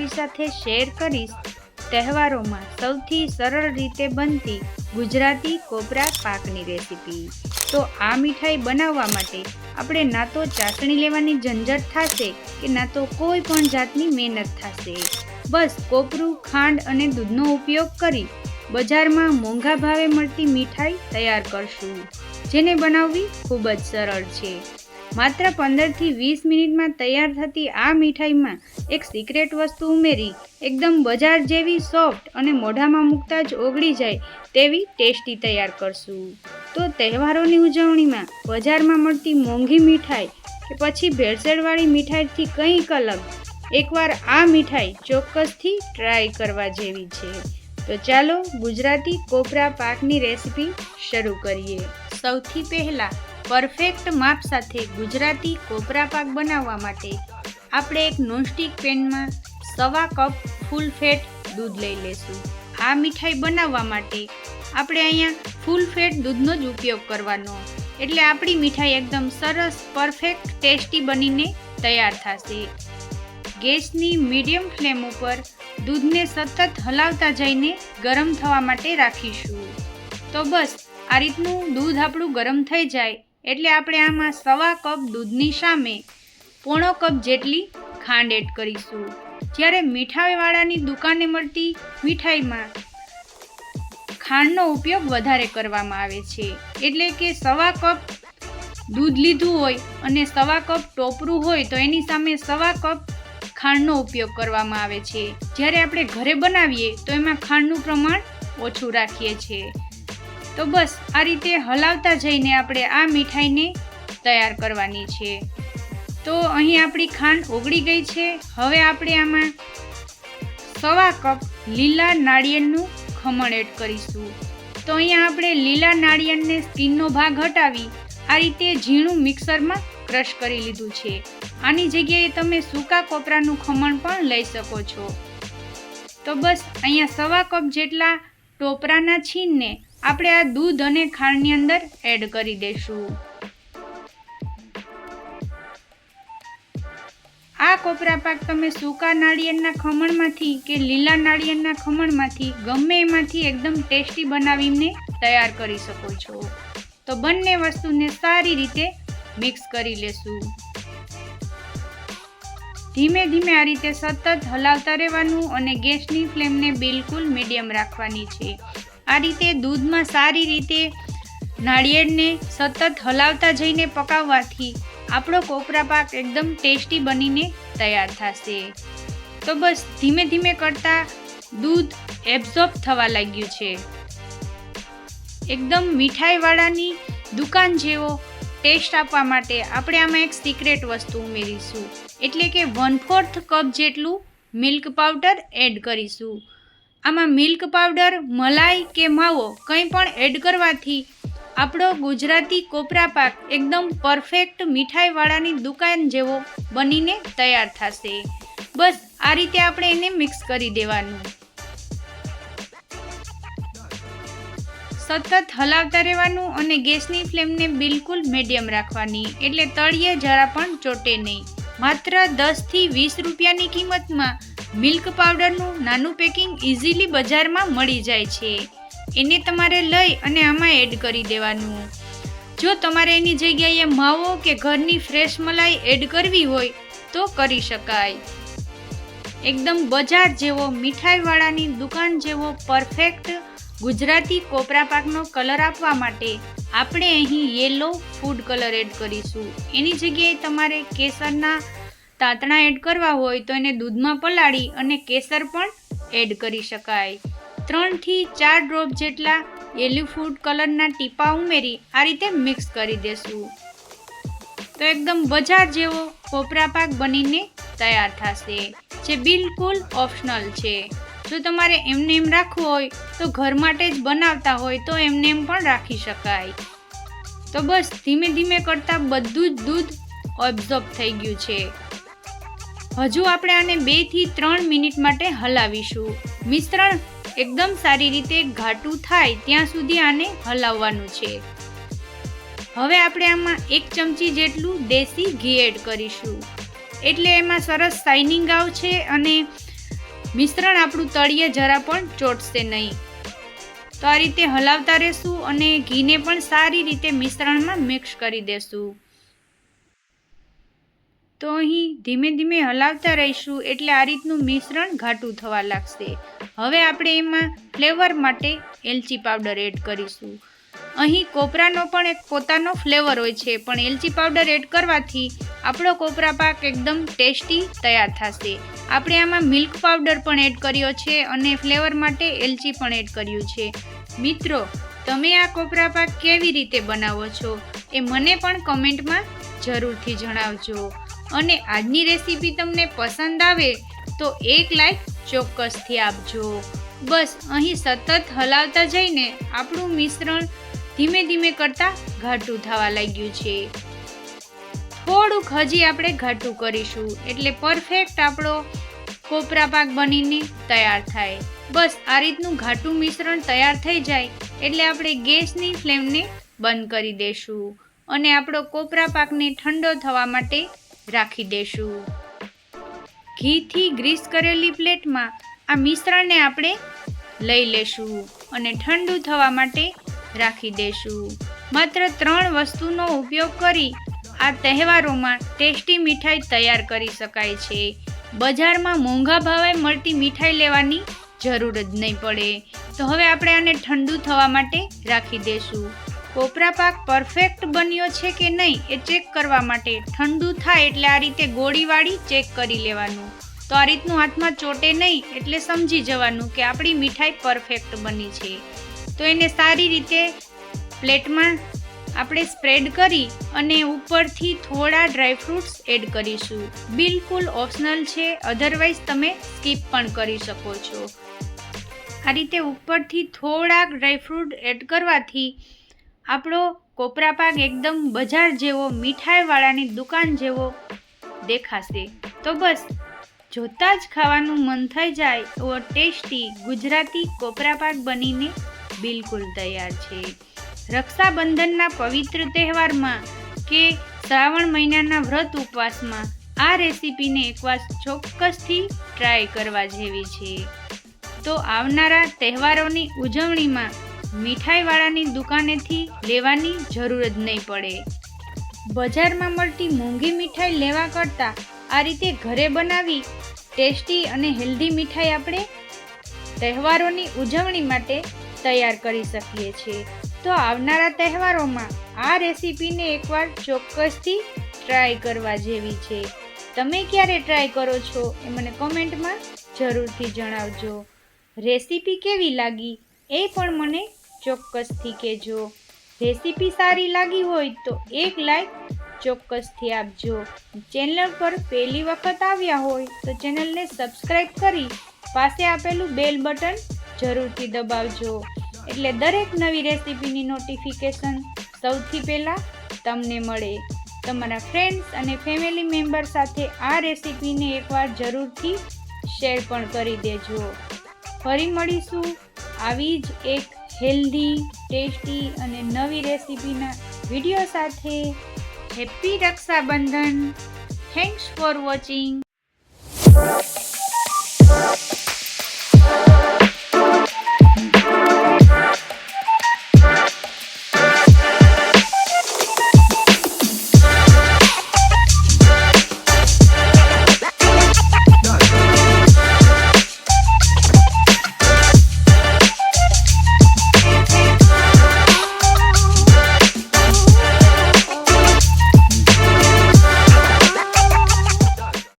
તમારી સાથે શેર કરીશ તહેવારોમાં સૌથી સરળ રીતે બનતી ગુજરાતી કોપરા પાકની રેસીપી। તો આ મીઠાઈ બનાવવા માટે આપણે ના તો ચાસણી લેવાની ઝંઝટ થશે કે ના તો કોઈ પણ જાતની મહેનત થશે। બસ કોપરું, ખાંડ અને દૂધનો ઉપયોગ કરી બજારમાં મોંઘા ભાવે મળતી મીઠાઈ તૈયાર કરશું, જેને બનાવવી ખૂબ જ સરળ છે। માત્ર 15 થી 20 મિનિટમાં તૈયાર થતી આ મીઠાઈમાં એક સિક્રેટ વસ્તુ ઉમેરી એકદમ બજાર જેવી સોફ્ટ અને મોઢામાં મૂકતા જ ઓગળી જાય તેવી ટેસ્ટી તૈયાર કરશું। તો તહેવારોની ઉજવણીમાં બજારમાં મળતી મોંઘી મીઠાઈ કે પછી ભેળસેળવાળી મીઠાઈથી કંઈક અલગ, એકવાર આ મીઠાઈ ચોક્કસથી ટ્રાય કરવા જેવી છે। તો ચાલો ગુજરાતી કોપરા પાકની રેસીપી શરૂ કરીએ। સૌથી પહેલાં પરફેક્ટ માપ સાથે ગુજરાતી કોપરા પાક બનાવવા માટે આપણે એક નોનસ્ટિક પેનમાં 1/4 કપ ફૂલ ફેટ દૂધ લઈ લેશું। આ મીઠાઈ બનાવવા માટે આપણે અહીંયા ફૂલ ફેટ દૂધનો જ ઉપયોગ કરવાનો, એટલે આપણી મીઠાઈ એકદમ સરસ પરફેક્ટ ટેસ્ટી બનીને તૈયાર થશે। ગેસની મીડિયમ ફ્લેમ ઉપર દૂધને સતત હલાવતા જઈને ગરમ થવા માટે રાખીશું। તો બસ આ રીતનું દૂધ આપણું ગરમ થઈ જાય એટલે આપણે આમાં 1/4 કપ દૂધની સામે 1/4 કપ જેટલી ખાંડ એડ કરીશું। જ્યારે મીઠાઈવાળાની દુકાને મળતી મીઠાઈમાં ખાંડનો ઉપયોગ વધારે કરવામાં આવે છે, એટલે કે 1/4 કપ દૂધ લીધું હોય અને 1/4 કપ ટોપરું હોય તો એની સામે 1/4 કપ ખાંડનો ઉપયોગ કરવામાં આવે છે। જ્યારે આપણે ઘરે બનાવીએ તો એમાં ખાંડનું પ્રમાણ ઓછું રાખીએ છીએ। તો બસ આ રીતે હલાવતા જઈને આપણે આ મીઠાઈને તૈયાર કરવાની છે। તો અહીં આપણી ખાંડ ઓગળી ગઈ છે। હવે આપણે આમાં 1/4 કપ લીલા નાળિયેરનું ખમણ એડ કરીશું। તો અહીંયા આપણે લીલા નાળિયેરને સ્કિનનો ભાગ હટાવી આ રીતે ઝીણું મિક્સરમાં ક્રશ કરી લીધું છે। આની જગ્યાએ તમે સૂકા કોપરાનું ખમણ પણ લઈ શકો છો। તો બસ અહીંયા 1/4 કપ જેટલા ટોપરાના છીણને આપણે આ દૂધ અને ખાંડની અંદર એડ કરી દઈશું। આ કોપરા પાક તમે સૂકા નાળિયેરના ખમણમાંથી કે લીલા નાળિયેરના ખમણમાંથી ગમે એમાંથી એકદમ ટેસ્ટી બનાવીને તૈયાર કરી શકો છો। તો બંને વસ્તુને સારી રીતે મિક્સ કરી લેશું। ધીમે ધીમે આ રીતે સતત હલાવતા રહેવાનું અને ગેસની ફ્લેમને બિલકુલ મીડિયમ રાખવાની છે। આ રીતે દૂધમાં સારી રીતે નાળિયેરને સતત હલાવતા જઈને પકાવવાથી આપણો કોપરા પાક એકદમ ટેસ્ટી બનીને તૈયાર થશે। તો બસ ધીમે ધીમે કરતાં દૂધ એબ્ઝોર્બ થવા લાગ્યું છે। એકદમ મીઠાઈવાળાની દુકાન જેવો ટેસ્ટ આપવા માટે આપણે આમાં એક સિક્રેટ વસ્તુ ઉમેરીશું, એટલે કે 1/4 કપ જેટલું મિલ્ક પાવડર એડ કરીશું। આમાં મિલ્ક પાવડર, મલાઈ કે માવો કંઈ પણ એડ કરવાથી આપણો ગુજરાતી કોપરા પાક એકદમ પરફેક્ટ મીઠાઈવાળાની દુકાન જેવો બનીને તૈયાર થશે। બસ આ રીતે આપણે એને મિક્સ કરી દેવાનું। સતત હલાવતા રહેવાનું અને ગેસની ફ્લેમને બિલકુલ મીડિયમ રાખવાની, એટલે તળિયે જરા પણ ચોટે નહીં। માત્ર 10 થી 20 રૂપિયાની કિંમતમાં મિલ્ક પાવડરનું નાનું પેકિંગ ઇઝીલી બજારમાં મળી જાય છે। એને તમારે લઈ અને આમાં એડ કરી દેવાનું। જો તમારે એની જગ્યાએ માવો કે ઘરની ફ્રેશ મલાઈ એડ કરવી હોય તો કરી શકાય। એકદમ બજાર જેવો મીઠાઈવાળાની દુકાન જેવો પરફેક્ટ ગુજરાતી કોપરા પાકનો કલર આપવા માટે આપણે અહીં યેલો ફૂડ કલર એડ કરીશું। એની જગ્યાએ તમારે કેસરના તાંતણા એડ કરવા હોય તો એને દૂધમાં પલાળી અને કેસર પણ એડ કરી શકાય। 3 થી 4 ડ્રોપ જેટલા યેલો ફૂડ કલરના ટીપા ઉમેરી આ રીતે મિક્સ કરી દેશું। તો એકદમ બજાર જેવો કોપરા પાક બનીને તૈયાર થશે, જે બિલકુલ ઓપ્શનલ છે। જો તમારે એમને એમ રાખવું હોય તો ઘર માટે જ બનાવતા હોય તો એમને એમ પણ રાખી શકાય। તો બસ ધીમે ધીમે કરતાં બધું જ દૂધ એબ્ઝોર્બ થઈ ગયું છે। હજુ આપણે આને 2 થી 3 મિનિટ માટે હલાવીશું। મિશ્રણ એકદમ સારી રીતે ઘાટું થાય ત્યાં સુધી આને હલાવવાનું છે। હવે આપણે આમાં 1 ચમચી જેટલું દેશી ઘી એડ કરીશું, એટલે એમાં સરસ શાઇનિંગ આવશે અને મિશ્રણ આપણું તળિયે જરા પણ ચોટશે નહીં. તો આ રીતે હલાવતા રહેશું અને ઘીને પણ સારી રીતે મિશ્રણમાં મિક્સ કરી દેશું. તો અહીં ધીમે ધીમે હલાવતા રહીશું એટલે આ રીતનું મિશ્રણ ઘાટું થવા લાગશે. હવે આપણે એમાં ફ્લેવર માટે એલચી પાવડર એડ કરીશું. અહીં કોપરાનો પણ એક પોતાનો ફ્લેવર હોય છે, પણ એલચી પાવડર એડ કરવાથી આપણો કોપરા પાક એકદમ ટેસ્ટી તૈયાર થશે. આપણે આમાં મિલ્ક પાવડર પણ એડ કર્યો છે અને ફ્લેવર માટે એલચી પણ એડ કર્યું છે. મિત્રો, તમે આ કોપરા પાક કેવી રીતે બનાવો છો એ મને પણ કમેન્ટમાં જરૂરથી જણાવજો. અને આજની રેસીપી તમને પસંદ આવે તો એક લાઈક ચોક્કસથી આપજો. બસ અહીં સતત હલાવતા જઈને આપણું મિશ્રણ ધીમે ધીમે કરતાં ઘાટું થવા લાગ્યું છે. થોડુંક હજી આપણે ઘાટું કરીશું એટલે પરફેક્ટ આપણો કોપરા પાક બનીને તૈયાર થાય. બસ આ રીતનું ઘાટું મિશ્રણ તૈયાર થઈ જાય એટલે આપણે ગેસની ફ્લેમને બંધ કરી દેશું અને આપણો કોપરા પાકને ઠંડો થવા માટે રાખી દેશું. ઘીથી ગ્રીસ કરેલી પ્લેટમાં આ મિશ્રણને આપણે લઈ લેશું અને ઠંડુ થવા માટે રાખી દેશું. માત્ર 3 વસ્તુનો ઉપયોગ કરી આ તહેવારોમાં ટેસ્ટી મીઠાઈ તૈયાર કરી શકાય છે. બજારમાં મોંઘા ભાવે મળતી મીઠાઈ લેવાની જરૂર જ નહીં પડે. તો હવે આપણે આને ઠંડુ થવા માટે રાખી દેશું. કોપરા પાક પરફેક્ટ બન્યો છે કે નહીં એ ચેક કરવા માટે ઠંડુ થાય એટલે આ રીતે ગોળીવાળી ચેક કરી લેવાનું. તો આ રીતનું હાથમાં ચોટે નહીં એટલે સમજી જવાનું કે આપણી મીઠાઈ પરફેક્ટ બની છે. તો એને સારી રીતે પ્લેટમાં આપણે સ્પ્રેડ કરી અને ઉપરથી થોડા ડ્રાયફ્રૂટ્સ એડ કરીશું. બિલકુલ ઓપ્શનલ છે, અધરવાઇઝ તમે સ્કીપ પણ કરી શકો છો. આ રીતે ઉપરથી થોડાક ડ્રાયફ્રૂટ એડ કરવાથી આપણો કોપરા પાક એકદમ બજાર જેવો, મીઠાઈવાળાની દુકાન જેવો દેખાશે. તો બસ જોતાં જ ખાવાનું મન થઈ જાય એવો ટેસ્ટી ગુજરાતી કોપરા પાક બનીને બિલકુલ તૈયાર છે. રક્ષાબંધનના પવિત્ર તહેવારમાં કે શ્રાવણ મહિનાના વ્રત ઉપવાસમાં આ રેસીપીને એકવાર ચોક્કસથી ટ્રાય કરવા જેવી છે. તો આવનારા તહેવારોની ઉજવણીમાં મીઠાઈવાળાની દુકાનેથી લેવાની જરૂર જ નહીં પડે. બજારમાં મળતી મોંઘી મીઠાઈ લેવા કરતાં આ રીતે ઘરે બનાવી ટેસ્ટી અને હેલ્ધી મીઠાઈ આપણે તહેવારોની ઉજવણી માટે તૈયાર કરી શકીએ છીએ. તો આવનારા તહેવારોમાં આ રેસીપીને એકવાર ચોક્કસથી ટ્રાય કરવા જેવી છે. તમે ક્યારે ટ્રાય કરો છો એ મને કોમેન્ટમાં જરૂરથી જણાવજો. રેસીપી કેવી લાગી એ પણ મને ચોક્કસથી કહેજો. રેસીપી સારી લાગી હોય તો એક લાઈક ચોક્કસથી આપજો. ચેનલ પર પહેલી વખત આવ્યા હોય તો ચેનલને સબસ્ક્રાઈબ કરી પાસે આપેલું બેલ બટન જરૂરથી દબાવજો એટલે દરેક નવી રેસીપીની નોટિફિકેશન સૌથી પહેલાં તમને મળે. તમારા ફ્રેન્ડ્સ અને ફેમિલી મેમ્બર સાથે આ રેસીપીને એકવાર જરૂરથી શેર પણ કરી દેજો. ફરી મળીશું આવી જ એક હેલ્ધી, ટેસ્ટી અને નવી રેસીપીના વિડીયો સાથે. Happy Rakshabandhan. Thanks for watching.